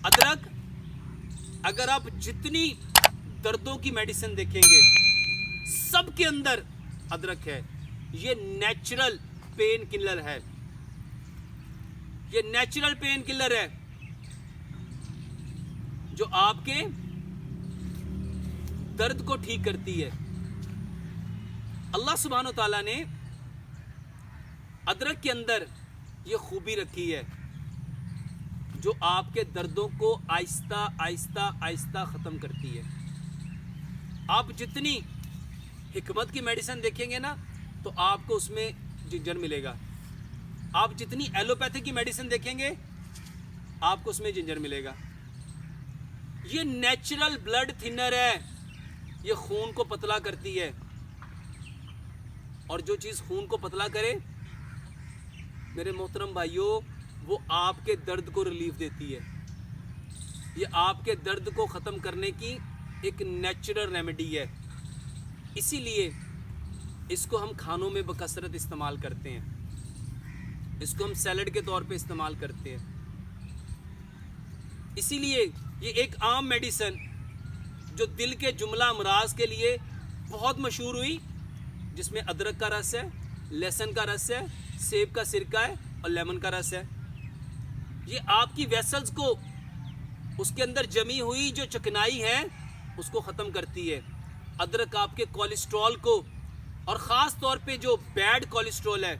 अदरक, अगर आप जितनी दर्दों की मेडिसिन देखेंगे सबके अंदर अदरक है। ये नेचुरल पेन किलर है, ये नेचुरल पेन किलर है जो आपके दर्द को ठीक करती है। अल्लाह सुब्हानो ताला ने अदरक के अंदर ये खूबी रखी है जो आपके दर्दों को आहिस्ता आहिस्ता आहिस्ता ख़त्म करती है। आप जितनी हिकमत की मेडिसिन देखेंगे ना तो आपको उसमें जिंजर मिलेगा। आप जितनी एलोपैथी की मेडिसिन देखेंगे आपको उसमें जिंजर मिलेगा। ये नेचुरल ब्लड थिनर है, ये खून को पतला करती है। और जो चीज़ खून को पतला करे मेरे मोहतरम भाइयों, वो आपके दर्द को रिलीफ देती है। ये आपके दर्द को ख़त्म करने की एक नेचुरल रेमेडी है। इसीलिए इसको हम खानों में बकसरत इस्तेमाल करते हैं, इसको हम सैलड के तौर पे इस्तेमाल करते हैं। इसीलिए ये एक आम मेडिसिन जो दिल के जुमला अमराज के लिए बहुत मशहूर हुई, जिसमें अदरक का रस है, लहसुन का रस है, सेब का सिरका है और लेमन का रस है। ये आपकी वेसल्स को, उसके अंदर जमी हुई जो चिकनाई है उसको ख़त्म करती है। अदरक आपके कोलेस्ट्रॉल को, और ख़ास तौर पे जो बैड कोलेस्ट्रॉल है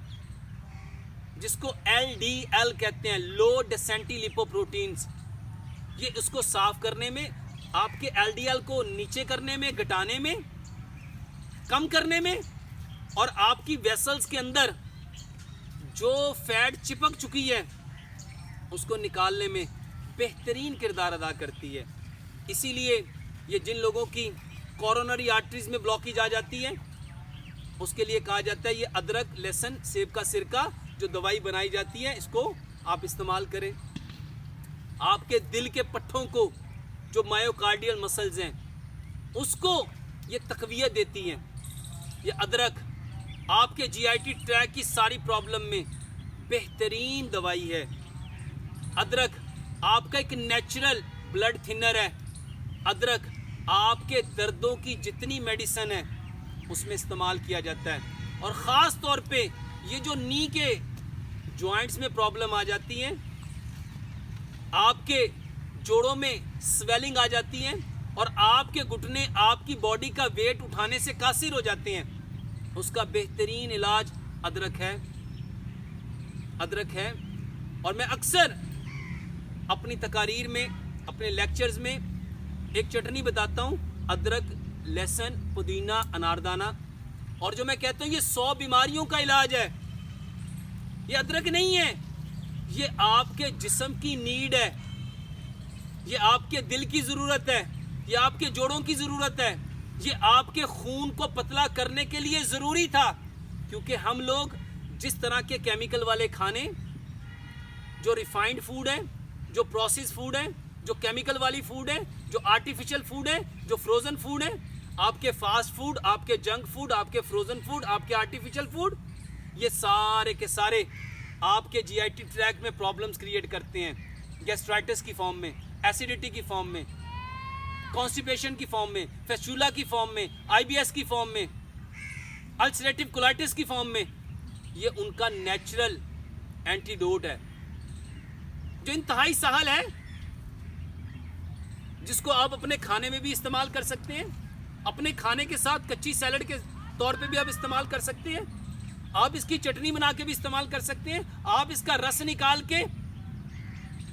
जिसको LDL कहते हैं, लो डेंसिटी लिपोप्रोटीन्स, ये उसको साफ करने में, आपके LDL को नीचे करने में, घटाने में, कम करने में, और आपकी वेसल्स के अंदर जो फैट चिपक चुकी है उसको निकालने में बेहतरीन किरदार अदा करती है। इसीलिए ये जिन लोगों की कोरोनरी आर्टरीज में ब्लॉकेज आ जाती है उसके लिए कहा जाता है ये अदरक, लहसुन, सेब का सिरका जो दवाई बनाई जाती है इसको आप इस्तेमाल करें। आपके दिल के पट्ठों को, जो मायोकार्डियल मसल्स हैं, उसको ये तकवीत देती हैं। ये अदरक आपके GIT ट्रैक की सारी प्रॉब्लम में बेहतरीन दवाई है। अदरक आपका एक नेचुरल ब्लड थिनर है। अदरक आपके दर्दों की जितनी मेडिसिन है उसमें इस्तेमाल किया जाता है। और ख़ास तौर पे ये जो नी के जॉइंट्स में प्रॉब्लम आ जाती है, आपके जोड़ों में स्वेलिंग आ जाती है और आपके घुटने आपकी बॉडी का वेट उठाने से कासिर हो जाते हैं, उसका बेहतरीन इलाज अदरक है। अदरक है। और मैं अक्सर अपनी तकारीर में, अपने लेक्चर्स में एक चटनी बताता हूँ, अदरक, लहसुन, पुदीना, अनारदाना, और जो मैं कहता हूँ ये 100 बीमारियों का इलाज है। ये अदरक नहीं है, ये आपके जिस्म की नीड है, ये आपके दिल की ज़रूरत है, ये आपके जोड़ों की ज़रूरत है, ये आपके खून को पतला करने के लिए ज़रूरी था। क्योंकि हम लोग जिस तरह के केमिकल वाले खाने, जो रिफाइंड फूड है, जो प्रोसेस फूड है, जो केमिकल वाली फूड है, जो आर्टिफिशियल फूड है, जो फ्रोज़न फूड है, आपके फास्ट फूड, आपके जंक फूड, आपके फ्रोज़न फूड, आपके आर्टिफिशियल फूड, ये सारे के सारे आपके GIT ट्रैक में प्रॉब्लम्स क्रिएट करते हैं। गैस्ट्राइटिस की फॉर्म में, एसिडिटी की फॉर्म में, कॉन्स्टिपेशन की फॉर्म में, फेस्टुला की फॉर्म में, IBS की फॉर्म में, अल्सरेटिव कोलाइटिस की फॉर्म में। ये उनका नेचुरल एंटीडोट है जो इंतहाई सहल है, जिसको आप अपने खाने में भी इस्तेमाल कर सकते हैं। अपने खाने के साथ कच्ची सैलड के तौर पे भी आप इस्तेमाल कर सकते हैं। आप इसकी चटनी बना के भी इस्तेमाल कर सकते हैं। आप इसका रस निकाल के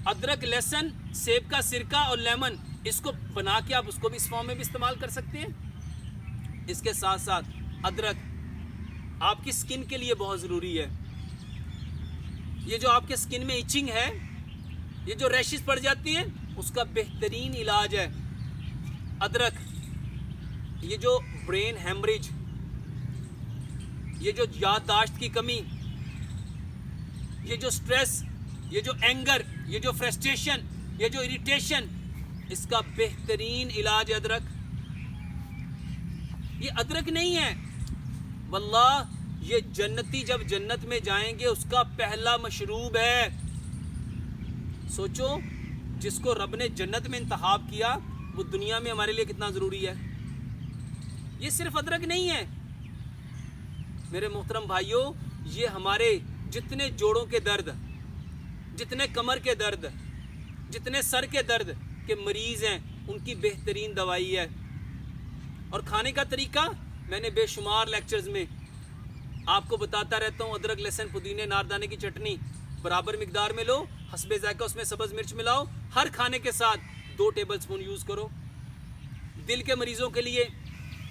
अदरक, लहसुन, सेब का सिरका और लेमन, इसको बना के आप उसको भी इस फॉर्म में भी इस्तेमाल कर सकते हैं। इसके साथ साथ अदरक आपकी स्किन के लिए बहुत ज़रूरी है। ये जो आपके स्किन में इचिंग है, ये जो रैशेस पड़ जाती हैं, उसका बेहतरीन इलाज है अदरक। ये जो ब्रेन हेमरेज, ये जो याददाश्त की कमी, ये जो स्ट्रेस, ये जो एंगर, ये जो फ्रस्ट्रेशन, ये जो इरिटेशन, इसका बेहतरीन इलाज है अदरक। ये अदरक नहीं है, वल्लाह ये जन्नती जब जन्नत में जाएंगे उसका पहला मशरूब है। सोचो, जिसको रब ने जन्नत में इंतखाब किया, वो दुनिया में हमारे लिए कितना ज़रूरी है। ये सिर्फ अदरक नहीं है मेरे मोहतरम भाइयों, ये हमारे जितने जोड़ों के दर्द, जितने कमर के दर्द, जितने सर के दर्द के मरीज़ हैं, उनकी बेहतरीन दवाई है। और खाने का तरीका मैंने बेशुमार लेक्चर्स में आपको बताता रहता हूँ। अदरक, लहसुन, पुदीने, नारदाने की चटनी बराबर मिकदार में लो, हस्बे जायका उसमें सब्ज़ मिर्च मिलाओ, हर खाने के साथ 2 टेबल स्पून यूज़ करो। दिल के मरीज़ों के लिए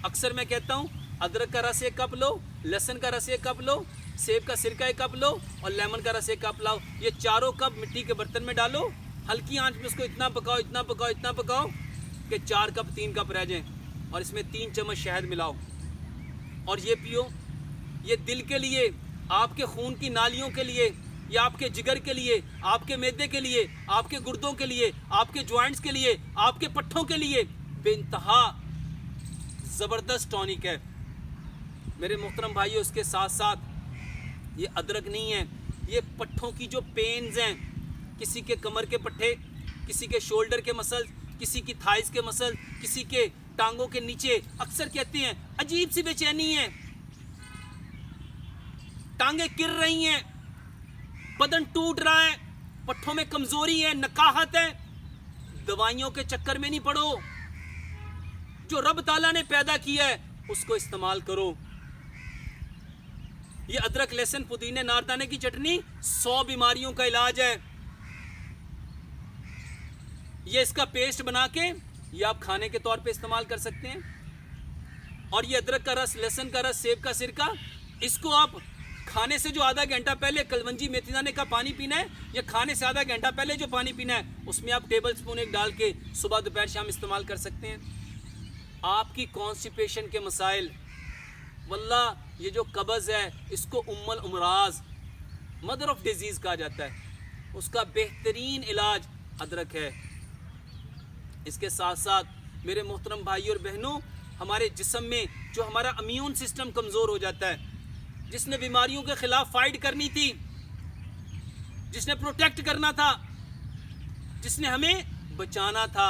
अक्सर मैं कहता हूँ अदरक का रस 1 कप लो, लहसुन का रस 1 कप लो, सेब का सिरका 1 कप लो और लेमन का रस 1 कप लाओ। ये चारों कप मिट्टी के बर्तन में डालो, हल्की आंच में उसको इतना पकाओ, इतना पकाओ, इतना पकाओ कि 4 कप 3 कप रह जाएं और इसमें 3 चम्मच शहद मिलाओ और ये पियो। ये दिल के लिए, आपके खून की नालियों के लिए, या आपके जिगर के लिए, आपके मैदे के लिए, आपके गुर्दों के लिए, आपके ज्वाइंट्स के लिए, आपके पट्ठों के लिए बेइंतहा ज़बरदस्त टॉनिक है मेरे मोहतरम भाइयों। इसके साथ साथ ये अदरक नहीं है, ये पट्ठों की जो पेन्स हैं, किसी के कमर के पट्ठे, किसी के शोल्डर के मसल, किसी की थाइस के मसल, किसी के टांगों के नीचे अक्सर कहते हैं अजीब सी बेचैनी है, टांगे गिर रही हैं, बदन टूट रहा है, पट्ठों में कमजोरी है, नकाहत है। दवाइयों के चक्कर में नहीं पड़ो, जो रब ताला ने पैदा किया है उसको इस्तेमाल करो। ये अदरक, लहसुन, पुदीने, नारदाने की चटनी 100 बीमारियों का इलाज है। ये इसका पेस्ट बना के ये आप खाने के तौर पे इस्तेमाल कर सकते हैं। और ये अदरक का रस, लहसुन का रस, सेब का सिरका, इसको आप खाने से जो आधा घंटा पहले कलवंजी मेथी दाने का पानी पीना है, या खाने से आधा घंटा पहले जो पानी पीना है उसमें आप टेबल स्पून 1 डाल के सुबह दोपहर शाम इस्तेमाल कर सकते हैं। आपकी कॉन्स्टिपेशन के मसाइल, वल्लाह ये जो कब्ज़ है इसको उम्मुल अमराज, मदर ऑफ डिजीज़ कहा जाता है, उसका बेहतरीन इलाज अदरक है। इसके साथ साथ मेरे मोहतरम भाई और बहनों, हमारे जिस्म में जो हमारा इम्यून सिस्टम कमज़ोर हो जाता है, जिसने बीमारियों के खिलाफ फाइट करनी थी, जिसने प्रोटेक्ट करना था, जिसने हमें बचाना था,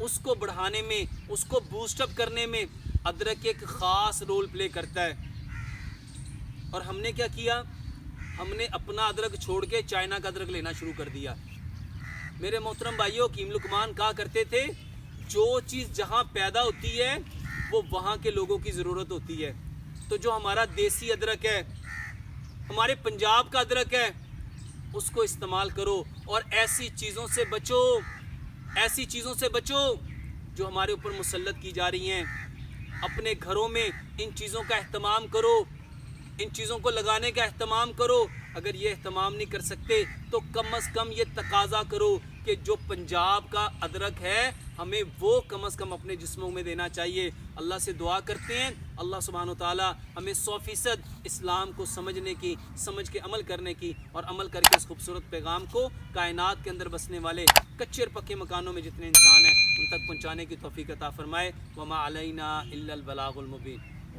उसको बढ़ाने में, उसको बूस्टअप करने में अदरक एक ख़ास रोल प्ले करता है। और हमने क्या किया, हमने अपना अदरक छोड़ के चाइना का अदरक लेना शुरू कर दिया। मेरे मोहतरम भाइयों, हकीम लुकमान कहा करते थे, जो चीज़ जहाँ पैदा होती है वो वहाँ के लोगों की ज़रूरत होती है। तो जो हमारा देसी अदरक है, हमारे पंजाब का अदरक है, उसको इस्तेमाल करो और ऐसी चीज़ों से बचो, ऐसी चीज़ों से बचो जो हमारे ऊपर मुसल्लत की जा रही हैं। अपने घरों में इन चीज़ों का एहतमाम करो, इन चीज़ों को लगाने का एहतमाम करो। अगर ये एहतमाम नहीं कर सकते तो कम अज़ कम ये तकाजा करो कि जो पंजाब का अदरक है हमें वो कम अज़ कम अपने जिस्मों में देना चाहिए। अल्लाह से दुआ करते हैं अल्लाह सुब्हानो ताला हमें 100% इस्लाम को समझने की, समझ के अमल करने की, और अमल करके इस खूबसूरत पैगाम को कायनात के अंदर बसने वाले कच्चे और पक्के मकानों में जितने इंसान हैं उन तक पहुँचाने की तौफीक अता फरमाए। वमा अलैना इल्लल बलागुल मुबीन।